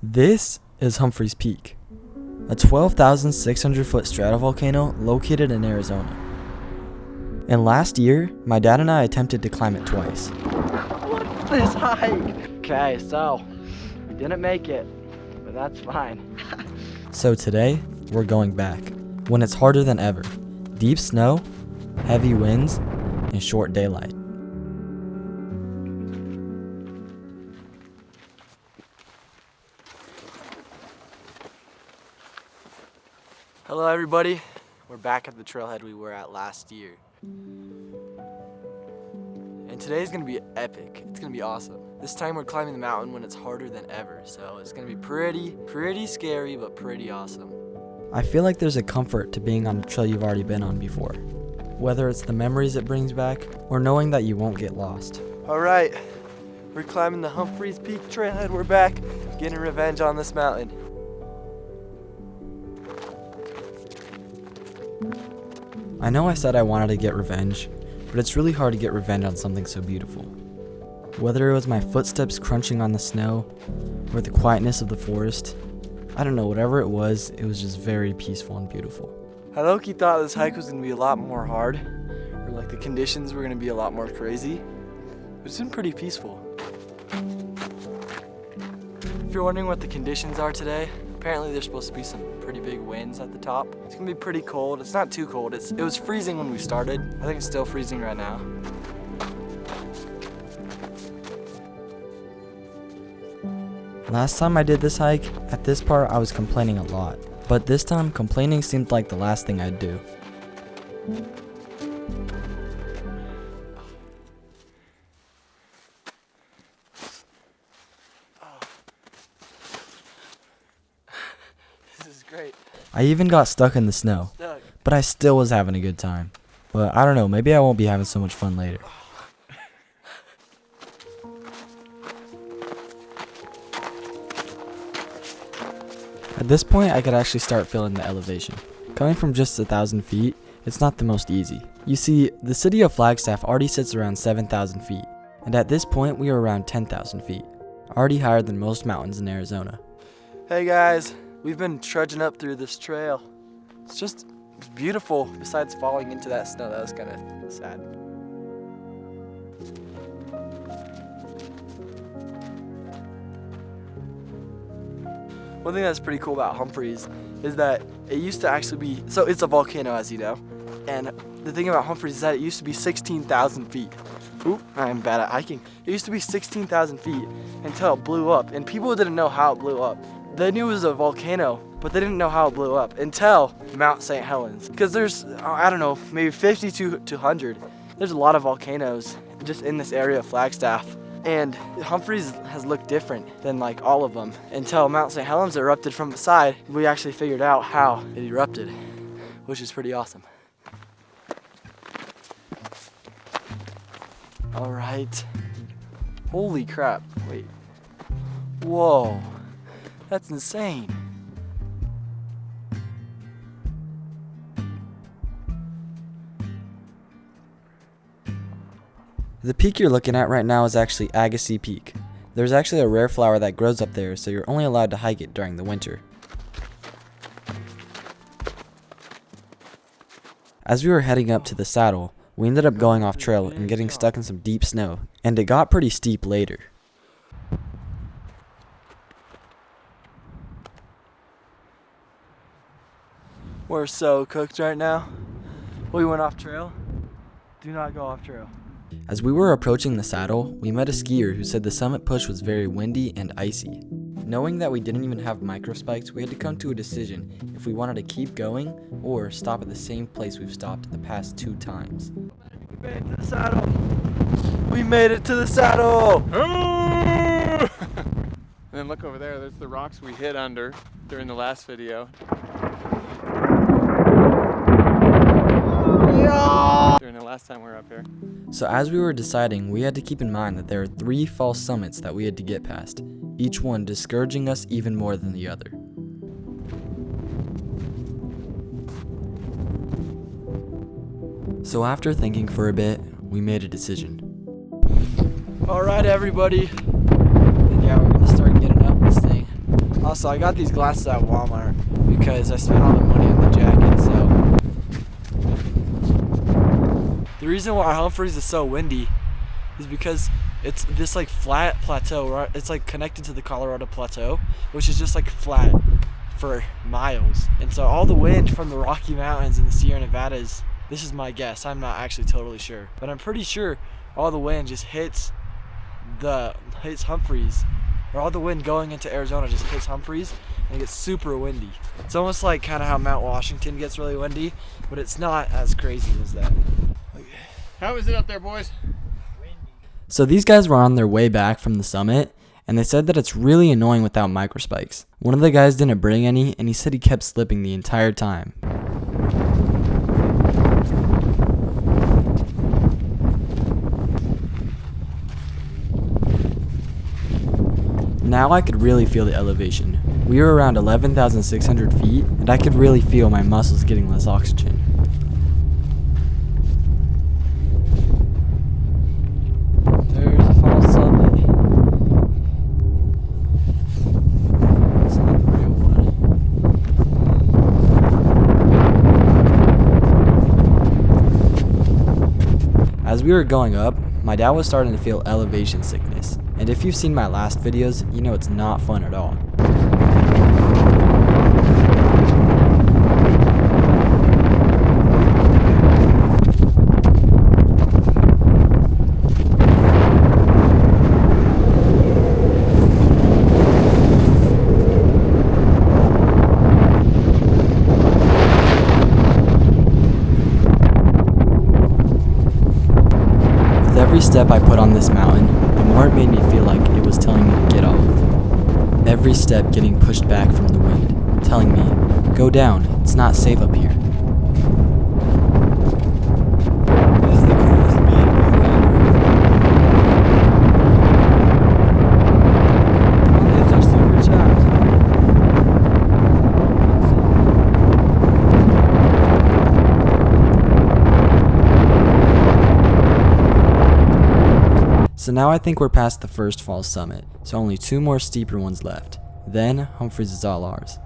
This is Humphreys Peak, a 12,600 foot stratovolcano located in Arizona. And last year, my dad and I attempted to climb it twice. What's this hike? Okay, so we didn't make it, but that's fine. So today, we're going back, when it's harder than ever. Deep snow, heavy winds, and short daylight. Hello everybody, we're back at the trailhead we were at last year. And today's gonna be epic, it's gonna be awesome. This time we're climbing the mountain when it's harder than ever, so it's gonna be pretty scary, but pretty awesome. I feel like there's a comfort to being on a trail you've already been on before. Whether it's the memories it brings back, or knowing that you won't get lost. Alright, we're climbing the Humphreys Peak trailhead, we're back, getting revenge on this mountain. I know I said I wanted to get revenge, but it's really hard to get revenge on something so beautiful. Whether it was my footsteps crunching on the snow, or the quietness of the forest, I don't know, whatever it was just very peaceful and beautiful. I low-key thought this hike was gonna be a lot more hard, or like the conditions were gonna be a lot more crazy, but it's been pretty peaceful. If you're wondering what the conditions are today, apparently there's supposed to be some pretty big winds at the top. It's gonna be pretty cold. It's not too cold. It was freezing when we started. I think it's still freezing right now. Last time I did this hike, at this part I was complaining a lot. But this time, complaining seemed like the last thing I'd do. This is great. I even got stuck in the snow, but I still was having a good time. But I don't know, maybe I won't be having so much fun later. At this point, I could actually start feeling the elevation. Coming from just 1,000 feet, it's not the most easy. You see, the city of Flagstaff already sits around 7,000 feet, and at this point, we are around 10,000 feet, already higher than most mountains in Arizona. Hey guys, we've been trudging up through this trail. It's beautiful, besides falling into that snow. That was kind of sad. One thing that's pretty cool about Humphreys is that it used to actually be, so it's a volcano as you know, and the thing about Humphreys is that it used to be 16,000 feet. Oop, I'm bad at hiking. It used to be 16,000 feet until it blew up, and people didn't know how it blew up. They knew it was a volcano, but they didn't know how it blew up until Mount St. Helens. Because there's, I don't know, maybe 50 to 100. There's a lot of volcanoes just in this area of Flagstaff. And Humphreys has looked different than like all of them until Mount St. Helens erupted from the side. We actually figured out how it erupted, which is pretty awesome. All right. Holy crap, wait. Whoa, that's insane. The peak you're looking at right now is actually Agassiz Peak. There's actually a rare flower that grows up there, so you're only allowed to hike it during the winter. As we were heading up to the saddle, we ended up going off trail and getting stuck in some deep snow, and it got pretty steep later. We're so cooked right now. We went off trail. Do not go off trail. As we were approaching the saddle, we met a skier who said the summit push was very windy and icy. Knowing that we didn't even have microspikes, we had to come to a decision if we wanted to keep going or stop at the same place we've stopped the past 2 times. We made it to the saddle. We made it to the saddle. And then look over there, there's the rocks we hid under during the last video. During the last time we were up here. So as we were deciding, we had to keep in mind that there are 3 false summits that we had to get past, each one discouraging us even more than the other. So after thinking for a bit, we made a decision. All right, everybody. And yeah, we're gonna start getting up this thing. Also, I got these glasses at Walmart because I spent all the money on the jacket, so. The reason why Humphreys is so windy is because it's this like flat plateau, right? It's like connected to the Colorado Plateau, which is just like flat for miles. And so all the wind from the Rocky Mountains and the Sierra Nevadas, this is my guess, I'm not actually totally sure, but I'm pretty sure all the wind just hits Humphreys, or all the wind going into Arizona just hits Humphreys, and it gets super windy. It's almost like kind of how Mount Washington gets really windy, but it's not as crazy as that. How is it up there, boys? So these guys were on their way back from the summit, and they said that it's really annoying without microspikes. One of the guys didn't bring any, and he said he kept slipping the entire time. Now I could really feel the elevation. We were around 11,600 feet, and I could really feel my muscles getting less oxygen. There's a false summit. It's not the real one. As we were going up, my dad was starting to feel elevation sickness. And if you've seen my last videos, you know it's not fun at all. With every step I put on this mountain, the more it made me feel like it was telling me to get off. Every step getting pushed back from the wind, telling me, go down, it's not safe up here. This is the coolest man view ever. Our lips are super chapped. So now I think we're past the first false summit, so only 2 more steeper ones left. Then Humphreys is all ours.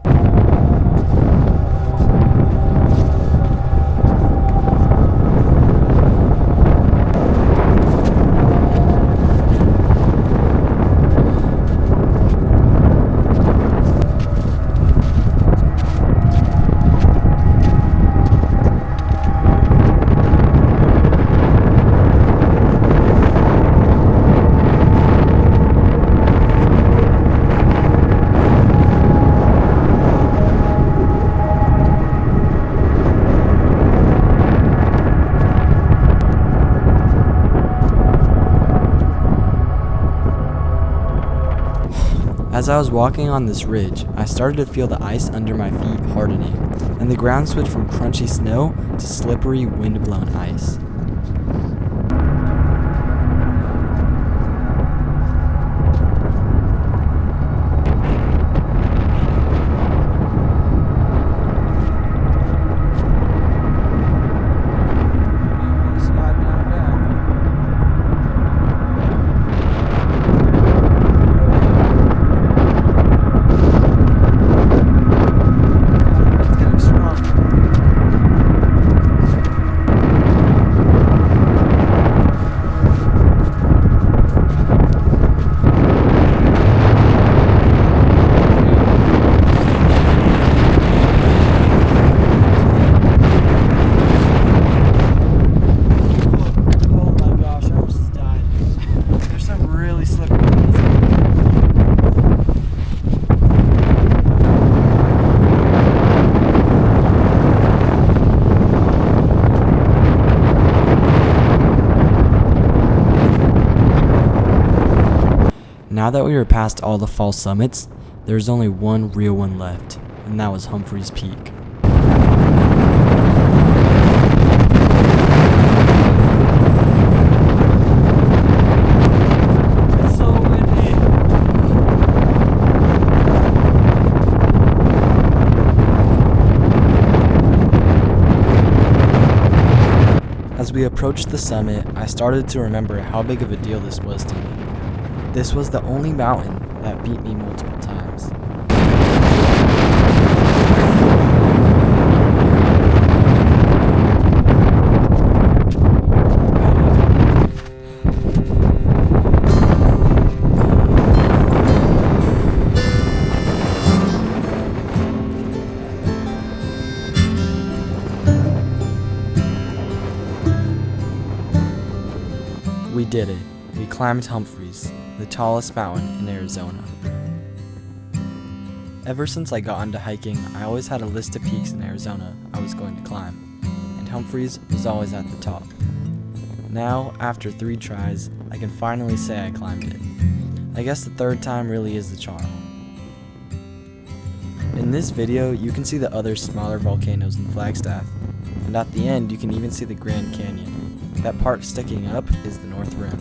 As I was walking on this ridge, I started to feel the ice under my feet hardening, and the ground switched from crunchy snow to slippery, wind-blown ice. Now that we were past all the false summits, there was only one real one left, and that was Humphreys Peak. It's so windy. As we approached the summit, I started to remember how big of a deal this was to me. This was the only mountain that beat me multiple times. did it. We climbed Humphreys, the tallest mountain in Arizona. Ever since I got into hiking, I always had a list of peaks in Arizona I was going to climb, and Humphreys was always at the top. Now, after 3 tries, I can finally say I climbed it. I guess the 3rd time really is the charm. In this video, you can see the other smaller volcanoes in Flagstaff, and at the end you can even see the Grand Canyon. That part sticking up is the North Rim.